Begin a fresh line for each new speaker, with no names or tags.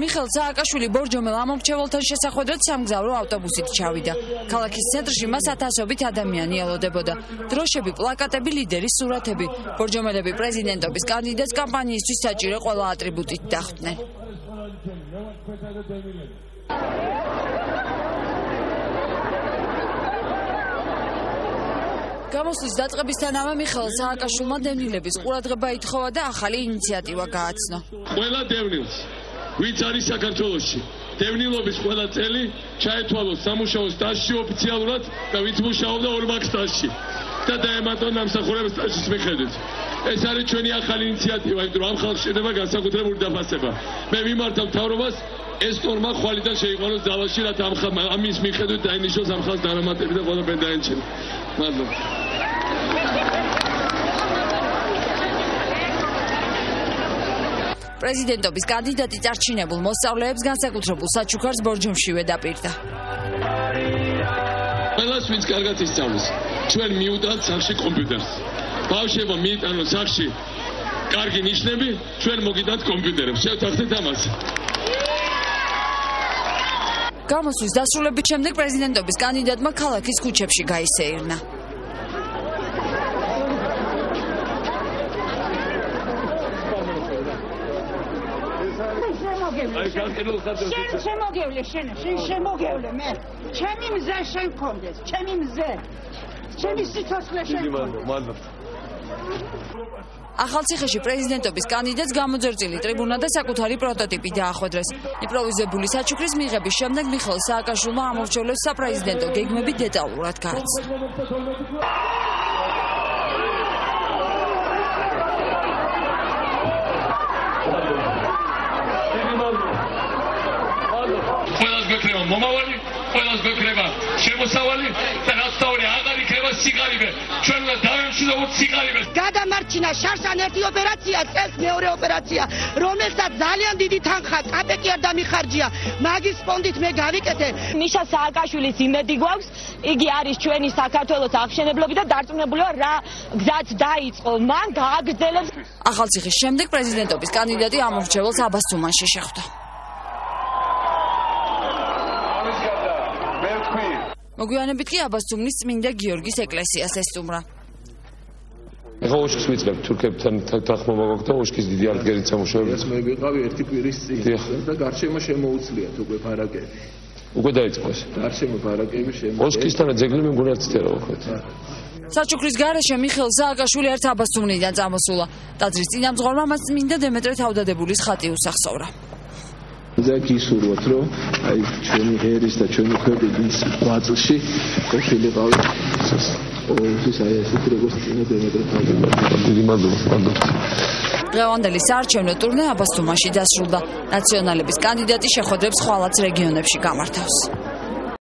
მიხეილ სააკაშვილი ბორჯომელ ამომრჩეველთან შესახვედრად სამგზავრო ავტობუსით ჩავიდა. ქალაქის ცენტრში მას ათასობით ადამიანი ელოდებოდა. დროშები, პლაკატები, ლიდერის სურათები. ბორჯომელები პრეზიდენტობის კანდიდატს კამპანიისთვის საჭირო ყველა ატრიბუტით დახვდნენ. გამოსვლის დაწყებისთანავე მიხეილ სააკაშვილმა დევნილების ყურადღება ითხოვა და ახალი ინიციატივა გააცნო.
ყველა დევნილს, ვინც არის საქართველოში, დევნილობის ყველა წელი ჩაეთვალოს სამუშაო სტაჟში ოფიციალურად და ვინც მუშაობდა ორმაგ სტაჟში და დაემატონ დამსახურების სტაჟის მიხედვით. ეს არის ჩვენი ახალი ინიციატივა, იმიტომ რომ ამ ხალხს შეიძლება განსაკუთრებული დაფასება. მე ვიმართავ მთავრობას ეს ნორმა ხვალიდან შეიყვანოს ძალაში, რათა ამის მიხედვით დაინიშნოს ამ ხალხს დანამატები და ყველაფერი დაენჩენ. მადლობა.
პრეზიდენტობის კანდიდატი წარჩინებულ მოსწავლეებს განსაკუთრებულ საჩუქარს ბორჯომშივე დაპირდა.
ყველას ვინც კარგად ისწავლის, ჩვენ მიუტანთ სახში კომპიუტერს. ბავშვებმა მიიტანონ სახში კარგი ნიშნები, ჩვენ მოგიტანთ კომპიუტერებს. შევთანხმდით ამას.
გამოსვლის დასრულების შემდეგ პრეზიდენტობის კანდიდატმა ქალაქის ქუჩებში გაისეირნა.
შემოგევლე მე. ჩემი მზე შენ გქონდეს, ჩემი მზე. ჩემი სიცოცხლე შენ გქონდეს.
ახალციხეში პრეზიდენტობის კანდიდატს გამოძერწილი ტრიბუნა და საკუთარი პროტოტიპი დაახვედრეს. იმპროვიზებული საჩუქრის მიღების შემდეგ მიხეილ სააკაშვილმა ამორჩევლებს საპრეზიდენტო გეგმები დეტალურად გააცნო.
ყველას გვექნება მომავალი, ყველას გვექნება შემოსავალი და რასთავარი აღარ იქნება სიყალიბე. ჩვენ უნდა დავემშვიდობოთ სიყალიბეს.
გადამარჩინა შარშან ერთი ოპერაცია, წელს მეორე ოპერაცია, რომელსაც ძალიან დიდი თანხა კაპეკი არ დამიხარჯია. მაგის ფონდით მე გავიკეთე.
მიშა სააკაშვილის იმედი გვაქვს, იგი არის ჩვენი საქართველოს აღშენებლობი და დარწმუნებულია რა გზაც დაიწყო, მან გააგრძელებს.
ახალციხის შემდეგ პრეზიდენტობის კანდიდატი ამორჩეველს აბას თუმანში შეხვდა. მოგვიანებით კი აბას თუმნის წმინდა გიორგის ეკლესიას ესტუმრა.
ეხლა ოშქს ვიწყებ თურქებთან თანხმობა გვაქვს და ოშქის დიდი არდგერით სამუშაოებს.
მე ვიყავი ერთი კვირის წინ და გარშემო შემოუცლიათ უკვე ბარაკები.
უკვე დაიწყო ეს.
გარშემო ბარაკები შემოუცლიათ.
ოშქისთან ძეგლი მე მგონი არც წერა ვაქვთ.
საჩუქრის გარეშე მიხეილ სააკაშვილი ერთ აბას თუმნიდან წამოსულა. ტაძრის წინამძღვარმა მას წმინდა დემეტრე თავდადებულის ხატი უსახსოვრა.
და გისურვოთ რომ აი ჩვენი ერის და ჩვენი ქვეყნის ბაზში ყოფილიყავი ყოველთვის აი ესეთი როგორც წინა დემეტრე თავდადებულის მადლობა.
დღევანდელი საარჩევნო ტურნე აბას თუმანში დასრულდა. ნაციონალების კანდიდატი შეხვედრებს ხვალაც რეგიონებში გამართავს.